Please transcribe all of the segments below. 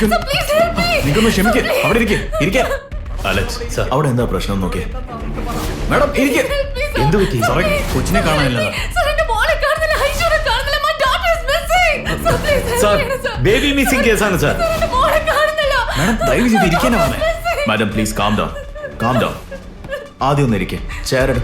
നിങ്ങൊന്ന് ക്ഷമിക്കേ. അവിടെ ഇരിക്കേ. Alex sir. അവിടെ എന്താ പ്രശ്നം നോക്കിയേ. മാഡം ഇരിക്കേ. എന്ത് പറ്റി? സാറേ കൊച്ചിനെ കാണാനില്ല. സാർ ബേബി മിസ്സിംഗ് കേസാണ് സാർ. മാഡം ദയവ് ചെയ്ത് ഇരിക്കാനാ പറഞ്ഞേ. Madam please calm down. ആദ്യം ഒന്ന് ഇരിക്കേ. ചേരട്.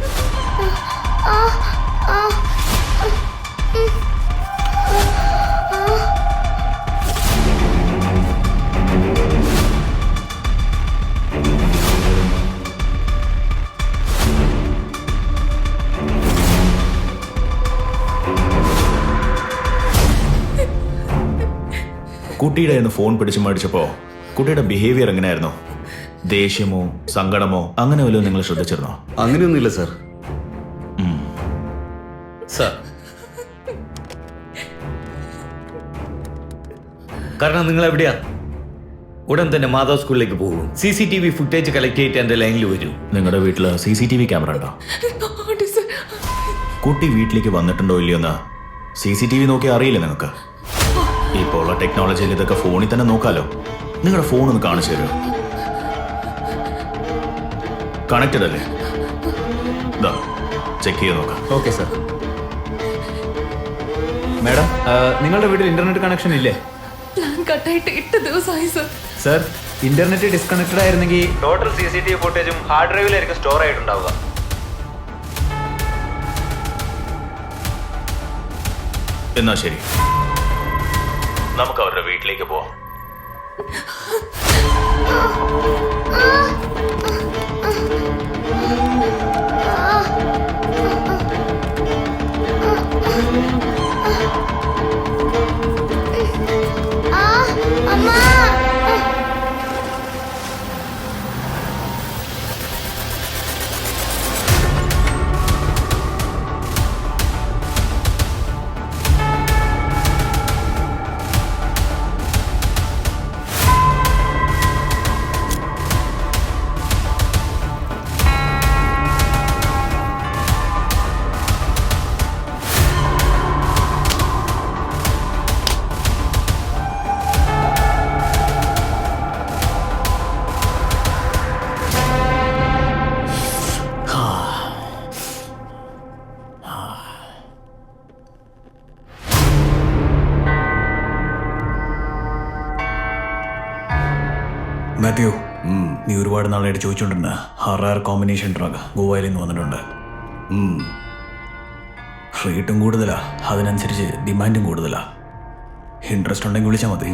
കുട്ടിയുടെ നിന്ന് ഫോൺ പിടിച്ചു മേടിച്ചപ്പോ കുട്ടിയുടെ ബിഹേവിയർ എങ്ങനെയായിരുന്നു? ദേഷ്യമോ സങ്കടമോ അങ്ങനെ വല്ലതും നിങ്ങൾ ശ്രദ്ധിച്ചിരുന്നോ? അങ്ങനെയൊന്നുമില്ല സാർ. സാർ കാരണം നിങ്ങൾ എവിടെയാ? ഉടൻ തന്നെ മാധവ് സ്കൂളിലേക്ക് പോകും. CCTV ഫുട്ടേജ് കളക്ട് ചെയ്തിട്ട് എന്റെ ലൈനിൽ വരൂ. നിങ്ങളുടെ വീട്ടില് CCTV ക്യാമറ ഉണ്ടോ? കുട്ടി വീട്ടിലേക്ക് വന്നിട്ടുണ്ടോ ഇല്ലയോ എന്ന് CCTV നോക്കി അറിയില്ല നിങ്ങൾക്ക്? ഇപ്പോൾ ഉള്ള ടെക്നോളജിയിൽ ഇതൊക്കെ ഫോണിൽ തന്നെ നോക്കാലോ. നിങ്ങളുടെ ഫോൺ ഒന്ന് കാണിച്ചു തരുമോ? കണക്റ്റഡ് അല്ലേ? ചെക്ക് ചെയ്ത് നോക്കാം. Okay sir. മാഡം നിങ്ങളുടെ വീട്ടിൽ ഇന്റർനെറ്റ് കണക്ഷൻ ഇല്ലേ? പ്ലാൻ കട്ടായിട്ട് 8 ദിവസമായി സർ. സർ ഇന്റർനെറ്റ് ഡിസ്കണക്റ്റഡ് ആയിരുന്നെങ്കിൽ ടോട്ടൽ CCTV ഫുട്ടേജും ഹാർഡ് ഡ്രൈവിലായിരിക്കും സ്റ്റോർ ആയിട്ടുണ്ടാവുക. എന്നാ ശരി, നമുക്ക് അവരുടെ വീട്ടിലേക്ക് പോവാം. മാത്യു, നീ ഒരുപാട് നാളായിട്ട് ചോദിച്ചോണ്ടിരുന്ന ഹറാർ കോമ്പിനേഷൻ ഡ്രഗ് ഗോവയിൽ നിന്ന് വന്നിട്ടുണ്ട്. റേറ്റും കൂടുതലാ, അതിനനുസരിച്ച് ഡിമാൻഡും കൂടുതലാ. ഇൻട്രസ്റ്റ് ഉണ്ടെങ്കിൽ വിളിച്ചാൽ മതി.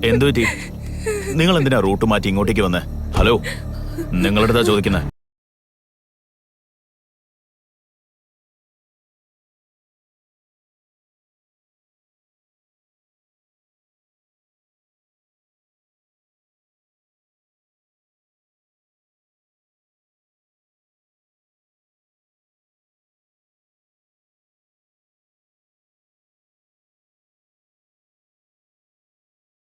എന്തു പറ്റി? നിങ്ങൾ എന്തിനാ റൂട്ട് മാറ്റി ഇങ്ങോട്ടേക്ക് വന്നേ? ഹലോ, നിങ്ങളടുത്താ ചോദിക്കുന്നത്.